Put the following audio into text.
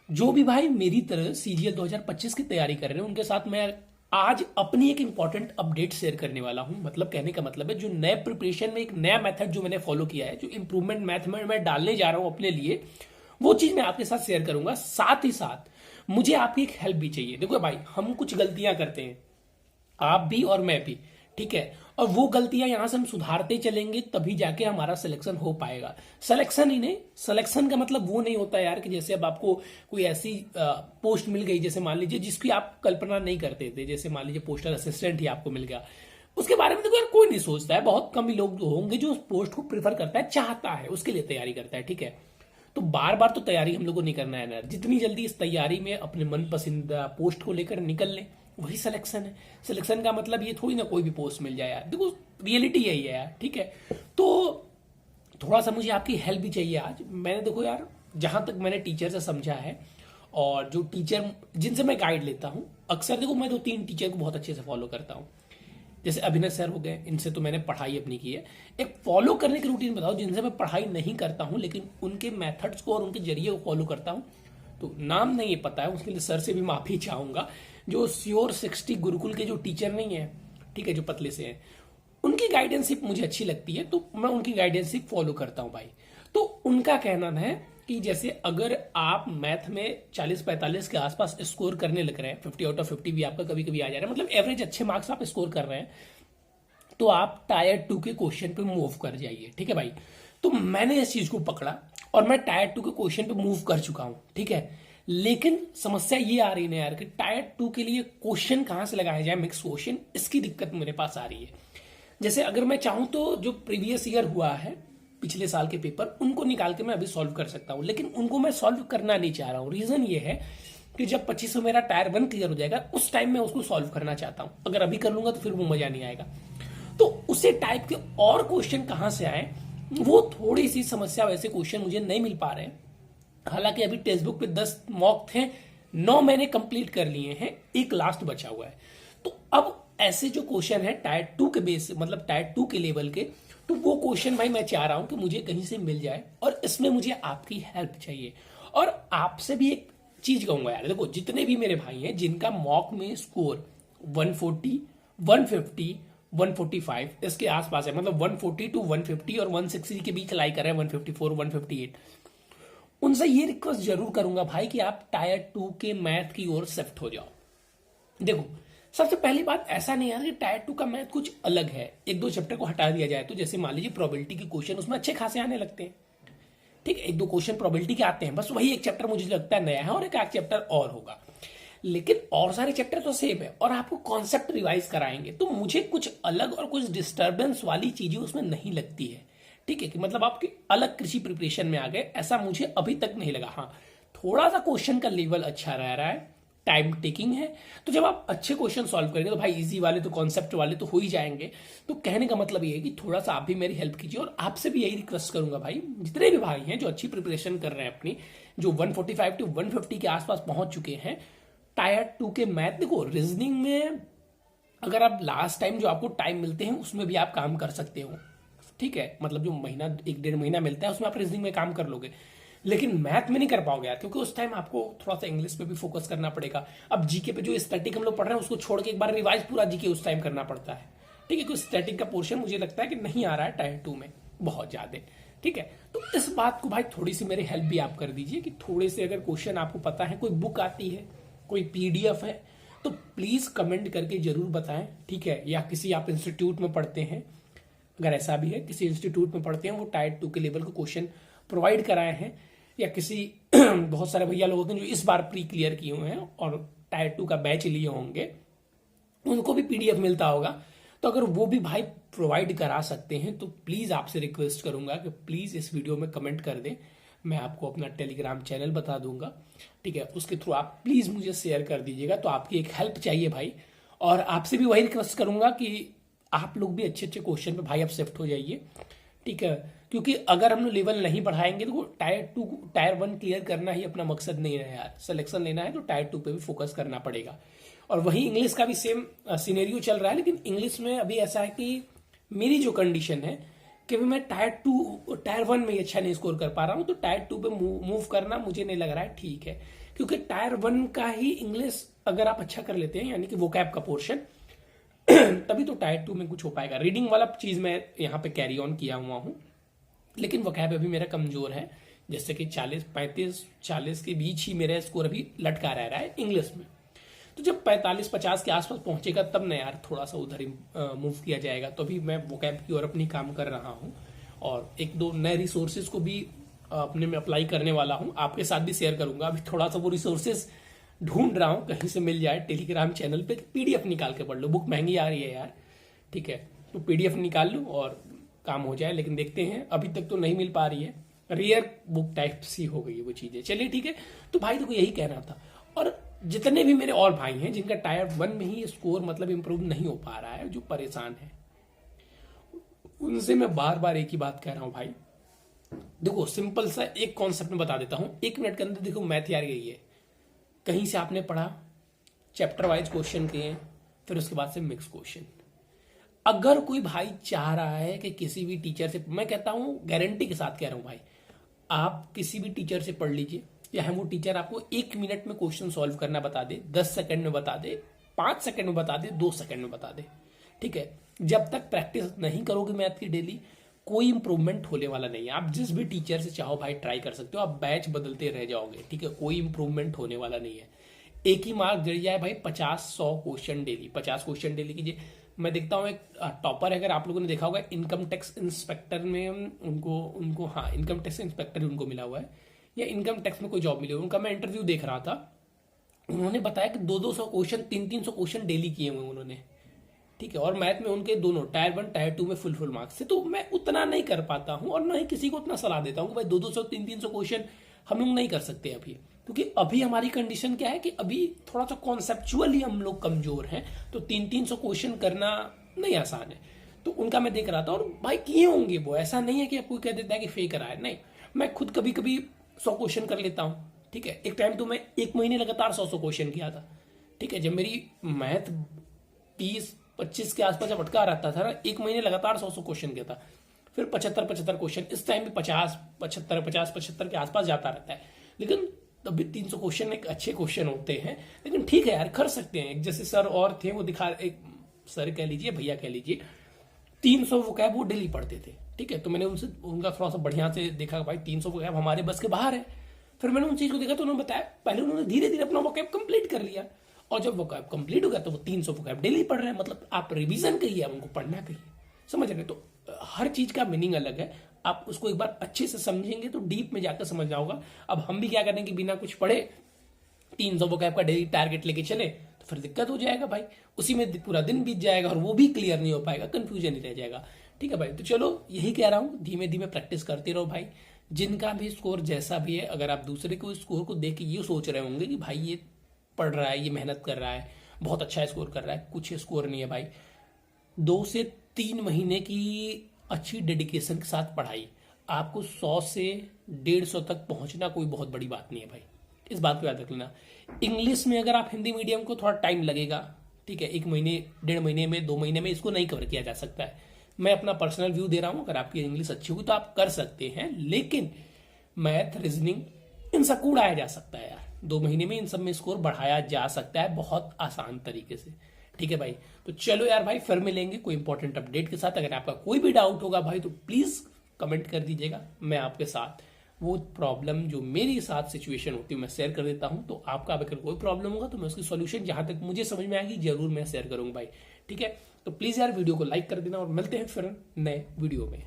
जो भी भाई मेरी तरह सीजीएल 2025 की तैयारी कर रहे हैं उनके साथ मैं आज अपनी एक इंपॉर्टेंट अपडेट शेयर करने वाला हूं। मतलब कहने का मतलब है जो नए प्रिपरेशन में एक नया मेथड जो मैंने फॉलो किया है, जो इंप्रूवमेंट मैथ में मैं डालने जा रहा हूं अपने लिए, वो चीज मैं आपके साथ शेयर करूंगा। साथ ही साथ मुझे आपकी एक हेल्प भी चाहिए। देखो भाई, हम कुछ गलतियां करते हैं, आप भी और मैं भी, ठीक है। और वो गलतियां यहां से हम सुधारते चलेंगे तभी जाके हमारा सिलेक्शन हो पाएगा। सिलेक्शन ही नहीं, सिलेक्शन का मतलब वो नहीं होता यार कि जैसे अब आपको कोई ऐसी पोस्ट मिल गई, जैसे मान लीजिए जिसकी आप कल्पना नहीं करते थे, जैसे मान लीजिए पोस्टल असिस्टेंट ही आपको मिल गया, उसके बारे में तो यार कोई नहीं सोचता है। बहुत कम ही लोग होंगे जो उस पोस्ट को प्रेफर करता है, चाहता है, उसके लिए तैयारी करता है, ठीक है। तो बार बार तो तैयारी हम लोग को नहीं करना है ना, जितनी जल्दी इस तैयारी में अपने मन पसंदीदा पोस्ट को लेकर निकल लें वही सिलेक्शन है। सिलेक्शन का मतलब ये थोड़ी ना कोई भी पोस्ट मिल जाए यार, देखो रियलिटी यही है यार, ठीक है। तो थोड़ा सा मुझे आपकी हेल्प भी चाहिए आज। मैंने देखो यार, जहां तक मैंने टीचर से समझा है और जो टीचर जिनसे मैं गाइड लेता हूं, अक्सर देखो मैं 2-3 टीचर को बहुत अच्छे से फॉलो करता हूं। जैसे अभिनव सर हो गए, इनसे तो मैंने पढ़ाई अपनी की है। एक फॉलो करने की रूटीन बताओ जिनसे मैं पढ़ाई नहीं करता हूं लेकिन उनके मेथड्स को और उनके जरिए को फॉलो करता हूं। तो नाम नहीं पता है, उसके लिए सर से भी माफी चाहूंगा। जो श्योर 60 गुरुकुल के जो टीचर नहीं है, ठीक है, जो पतले से हैं, उनकी गाइडेंसिप मुझे अच्छी लगती है, तो मैं उनकी गाइडेंसिप फॉलो करता हूं भाई। तो उनका कहना है कि जैसे अगर आप मैथ में 40-45 के आसपास स्कोर करने लग रहे हैं, 50 आउट ऑफ 50 भी आपका कभी कभी आ जा रहा है, मतलब एवरेज अच्छे मार्क्स आप स्कोर कर रहे हैं, तो आप टायर 2 के क्वेश्चन पे मूव कर जाइए, ठीक है भाई। तो मैंने इस चीज को पकड़ा और मैं टायर 2 के क्वेश्चन पे मूव कर चुका हूं, ठीक है। लेकिन समस्या ये आ रही है यार कि टायर 2 के लिए क्वेश्चन कहां से लगाया जाए, मिक्स क्वेश्चन, इसकी दिक्कत मेरे पास आ रही है। जैसे अगर मैं चाहूं तो जो प्रीवियस ईयर हुआ है, पिछले साल के पेपर, उनको निकाल के मैं अभी सॉल्व कर सकता हूं, लेकिन उनको मैं सॉल्व करना नहीं चाह रहा हूं। रीजन ये है कि जब 25 में मेरा टायर 1 क्लियर हो जाएगा उस टाइम मैं उसको सॉल्व करना चाहता हूं। अगर अभी कर लूंगा तो फिर वो मजा नहीं आएगा। तो उसे टाइप के और क्वेश्चन कहां से आए, वो थोड़ी सी समस्या, वैसे क्वेश्चन मुझे नहीं मिल पा रहे हैं। हालांकि अभी टेक्स्ट बुक पे 10 मॉक थे, 9 मैंने कंप्लीट कर लिए हैं, एक लास्ट बचा हुआ है। तो अब ऐसे जो क्वेश्चन है टायर 2 के बेस, मतलब टायर 2 के लेवल के, तो वो क्वेश्चन भाई मैं चाह रहा हूं कि मुझे कहीं से मिल जाए, और इसमें मुझे आपकी हेल्प चाहिए। और आपसे भी एक चीज कहूंगा यार, देखो जितने भी मेरे भाई हैं जिनका मॉक में स्कोर 140, 150, 145 इसके आसपास है, मतलब 140 टू 150 और 160 के बीच लाई कर रहे हैं, 154, 158, उनसे ये रिक्वेस्ट जरूर करूंगा भाई कि आप टायर 2 के मैथ की ओर शिफ्ट हो जाओ। देखो सबसे पहली बात, ऐसा नहीं है कि टायर 2 का मैथ कुछ अलग है, 1-2 चैप्टर को हटा दिया जाए तो, जैसे मान लीजिए प्रोबेबिलिटी के क्वेश्चन उसमें अच्छे खासे आने लगते हैं, ठीक है, 1-2 क्वेश्चन प्रोबेबिलिटी के आते हैं, बस वही एक चैप्टर मुझे लगता है नया है और एक आध चैप्टर और होगा, लेकिन और सारे चैप्टर तो सेम है और आपको कॉन्सेप्ट रिवाइज कराएंगे। तो मुझे कुछ अलग और कुछ डिस्टर्बेंस वाली चीजें उसमें नहीं लगती है, ठीक है, कि मतलब आपकी अलग कृषि प्रिपरेशन में आ गए, ऐसा मुझे अभी तक नहीं लगा। हाँ, थोड़ा सा क्वेश्चन का लेवल अच्छा रह रहा है, टाइम टेकिंग है, तो जब आप अच्छे क्वेश्चन सॉल्व करेंगे तो भाई इजी वाले तो कॉन्सेप्ट वाले तो हो ही जाएंगे। तो कहने का मतलब ये है कि थोड़ा सा आप भी मेरी हेल्प कीजिए, और आपसे भी यही रिक्वेस्ट करूंगा भाई, जितने भी भाई हैं जो अच्छी प्रिपरेशन कर रहे हैं अपनी, जो 145 टू 150 के आसपास पहुंच चुके हैं, टायर 2 के मैथ, देखो रीजनिंग में अगर आप लास्ट टाइम जो आपको टाइम मिलते हैं उसमें भी आप काम कर सकते हो, ठीक है, मतलब जो महीना 1-1.5 महीना मिलता है उसमें आप रीजनिंग में काम कर लोगे, लेकिन मैथ में नहीं कर पाओगे यार, क्योंकि उस टाइम आपको थोड़ा सा इंग्लिश पे भी फोकस करना पड़ेगा। अब जीके पे जो स्टैटिक हम लोग पढ़ रहे हैं उसको छोड़ के एक बार रिवाइज पूरा जीके उस टाइम करना पड़ता है, ठीक है, क्योंकि स्टैटिक का पोर्शन मुझे लगता है कि नहीं आ रहा है टायर 2 में बहुत ज्यादा, ठीक है। तो इस बात को भाई थोड़ी सी मेरी हेल्प भी आप कर दीजिए कि थोड़े से अगर क्वेश्चन आपको पता है, कोई बुक आती है, कोई पीडीएफ है, तो प्लीज कमेंट करके जरूर बताएं, ठीक है। या किसी आप इंस्टीट्यूट में पढ़ते हैं, अगर ऐसा भी है किसी इंस्टीट्यूट में पढ़ते हैं वो टायर 2 के लेवल को क्वेश्चन प्रोवाइड कराए हैं, या किसी बहुत सारे भैया लोग होते हैं जो इस बार प्री क्लियर किए हुए हैं और टायर 2 का बैच लिए होंगे, उनको भी पीडीएफ मिलता होगा, तो अगर वो भी भाई प्रोवाइड करा सकते हैं तो प्लीज आपसे रिक्वेस्ट करूंगा कि प्लीज इस वीडियो में कमेंट कर दें। मैं आपको अपना टेलीग्राम चैनल बता दूंगा, ठीक है, उसके थ्रू आप प्लीज मुझे शेयर कर दीजिएगा। तो आपकी एक हेल्प चाहिए भाई, और आपसे भी वही रिक्वेस्ट करूंगा कि आप लोग भी अच्छे अच्छे क्वेश्चन पे भाई आप शिफ्ट हो जाइए, ठीक है, क्योंकि अगर हम लोग लेवल नहीं बढ़ाएंगे तो टायर 1 क्लियर करना ही अपना मकसद नहीं है यार, सिलेक्शन लेना है तो टायर 2 पे भी फोकस करना पड़ेगा। और वही इंग्लिश का भी सेम सिनेरियो चल रहा है, लेकिन इंग्लिश में अभी ऐसा है कि मेरी जो कंडीशन है, कि मैं टायर 1 में ही अच्छा नहीं स्कोर कर पा रहा हूं, तो टायर 2 पे मूव करना मुझे नहीं लग रहा है ठीक है, क्योंकि टायर 1 का ही इंग्लिश अगर आप अच्छा कर लेते हैं, यानी कि वोकैब का पोर्शन, तभी तो टायर 2 में कुछ हो पाएगा। रीडिंग वाला चीज मैं यहाँ पे कैरी ऑन किया हुआ हूँ, लेकिन वोकैब अभी मेरा कमजोर है, जैसे कि 40 के बीच ही मेरा स्कोर अभी लटका रह रहा है इंग्लिश में। तो जब 45-50 के आसपास पहुंचेगा तब ना यार थोड़ा सा उधर ही मूव किया जाएगा। तो अभी मैं वोकैब की ओर अपनी काम कर रहा हूँ, और एक दो नए रिसोर्सेज को भी अपने में अप्लाई करने वाला हूँ, आपके साथ भी शेयर करूंगा। अभी थोड़ा सा वो रिसोर्सेज ढूंढ रहा हूँ, कहीं से मिल जाए टेलीग्राम चैनल पे, पीडीएफ निकाल के पढ़ लो। बुक महंगी आ रही है यार, ठीक है, तो पीडीएफ निकाल लो और काम हो जाए, लेकिन देखते हैं, अभी तक तो नहीं मिल पा रही है, रेयर बुक टाइप सी हो गई है वो चीजें। चलिए ठीक है, तो भाई तो यही कहना था। और जितने भी मेरे और भाई हैं जिनका टायर 1 में ही स्कोर मतलब इंप्रूव नहीं हो पा रहा है, जो परेशान है, उनसे मैं बार बार एक ही बात कह रहा हूं भाई, देखो सिंपल सा एक कॉन्सेप्ट में बता देता हूं, 1 मिनट के अंदर देखो मैथ यार यही है, कहीं से आपने पढ़ा, चैप्टर वाइज क्वेश्चन किए, फिर उसके बाद से मिक्स क्वेश्चन। अगर कोई भाई चाह रहा है कि किसी भी टीचर से, मैं कहता हूं गारंटी के साथ कह रहा हूं भाई, आप किसी भी टीचर से पढ़ लीजिए, या वो टीचर आपको 1 मिनट में क्वेश्चन सॉल्व करना बता दे, 10 सेकंड में बता दे, 5 सेकंड में बता दे, 2 सेकंड में बता दे, ठीक है, जब तक प्रैक्टिस नहीं करोगे मैथ की डेली, कोई इंप्रूवमेंट होने वाला नहीं है। आप जिस भी टीचर से चाहो भाई ट्राई कर सकते हो, आप बैच बदलते रह जाओगे, ठीक है, कोई इंप्रूवमेंट होने वाला नहीं है। एक ही मार्क जड़ जाए भाई, 50-100 क्वेश्चन डेली, 50 क्वेश्चन डेली कीजिए। मैं देखता हूँ एक टॉपर है, अगर आप लोगों ने देखा होगा, इनकम टैक्स इंस्पेक्टर में उनको हाँ इनकम टैक्स इंस्पेक्टर उनको मिला हुआ है, या इनकम टैक्स में कोई जॉब मिली, उनका मैं इंटरव्यू देख रहा था, उन्होंने बताया कि 200-200 क्वेश्चन, 300-300 क्वेश्चन डेली किए हुए उन्होंने, ठीक है, और मैथ में उनके दोनों टायर 1 टायर 2 में फुल मार्क्स से। तो मैं उतना नहीं कर पाता हूं, और ना ही किसी को उतना सलाह देता हूं कि भाई 200 300 क्वेश्चन हम लोग नहीं कर सकते अभी, क्योंकि अभी हमारी कंडीशन क्या है कि अभी थोड़ा सा कॉन्सेप्चुअली हम लोग कमजोर हैं, तो 300 क्वेश्चन करना नहीं आसान है। तो उनका मैं देख रहा था, और भाई किए होंगे वो, ऐसा नहीं है कि कोई कह देता है कि फेक रहा है, नहीं, मैं खुद कभी कभी 100 क्वेश्चन कर लेता हूं, ठीक है। एक टाइम तो मैं 1 महीने लगातार 100 क्वेश्चन किया था, ठीक है, जब मेरी मैथ 30-25 के आसपास जब अटका रहता था ना, 1 महीने लगातार 100 क्वेश्चन किया था, फिर 75 क्वेश्चन, इस टाइम भी 50-75 के आसपास जाता रहता है, लेकिन तब भी 300 क्वेश्चन एक अच्छे क्वेश्चन होते हैं। लेकिन ठीक है यार, कर सकते हैं। एक जैसे सर और थे, वो दिखा, एक सर कह लीजिए, भैया कह लीजिए, 300 वोकैब वो डेली पढ़ते थे, ठीक है, तो मैंने उनका थोड़ा सा बढ़िया से देखा भाई 300 वोकैब हमारे बस के बाहर है। फिर मैंने उन चीज को देखा, तो उन्होंने बताया, पहले उन्होंने धीरे धीरे अपना वोकैब कंप्लीट कर लिया, और जब वोकैब कंप्लीट हो गया तो वो 300 वोकैब डेली पढ़ रहे हैं। मतलब आप रिवीजन कहिए, आप उनको पढ़ना कहिए, समझ रहे? तो हर चीज का मीनिंग अलग है, आप उसको एक बार अच्छे से समझेंगे तो डीप में जाकर समझ जाओगा। अब हम भी क्या करें कि बिना कुछ पढ़े 300 वोकैब का डेली टारगेट लेके चले, तो फिर दिक्कत हो जाएगा भाई, उसी में पूरा दिन बीत जाएगा, और वो भी क्लियर नहीं हो पाएगा, कंफ्यूजन ही रह जाएगा, ठीक है भाई। तो चलो यही कह रहा हूं, धीमे धीमे प्रैक्टिस करते रहो भाई। जिनका भी स्कोर जैसा भी है, अगर आप दूसरे को स्कोर को देख के ये सोच रहे होंगे कि भाई ये पढ़ रहा है, ये मेहनत कर रहा है, बहुत अच्छा स्कोर कर रहा है, कुछ स्कोर नहीं है भाई। 2 से 3 महीने की अच्छी डेडिकेशन के साथ पढ़ाई, आपको 100 से 150 तक पहुंचना कोई बहुत बड़ी बात नहीं है भाई, इस बात को याद रख लेना। इंग्लिश में अगर आप हिंदी मीडियम को थोड़ा टाइम लगेगा, ठीक है, 1 महीने 1.5 महीने में 2 महीने में इसको नहीं कवर किया जा सकता है। मैं अपना पर्सनल व्यू दे रहा हूं, अगर आपकी इंग्लिश अच्छी होगी तो आप कर सकते हैं, लेकिन मैथ, रीजनिंग, इन सबको उड़ाया जा सकता है यार, 2 महीने में इन सब में स्कोर बढ़ाया जा सकता है बहुत आसान तरीके से, ठीक है भाई। तो चलो यार भाई, फिर मिलेंगे कोई इंपॉर्टेंट अपडेट के साथ। अगर आपका कोई भी डाउट होगा भाई तो प्लीज कमेंट कर दीजिएगा, मैं आपके साथ वो प्रॉब्लम जो मेरे साथ सिचुएशन होती है मैं शेयर कर देता हूं। तो आपका अगर कोई प्रॉब्लम होगा तो मैं उसकी सॉल्यूशन जहां तक मुझे समझ में आएगी जरूर मैं शेयर करूंगा भाई, ठीक है। तो प्लीज यार वीडियो को लाइक कर देना, और मिलते हैं फिर नए वीडियो में।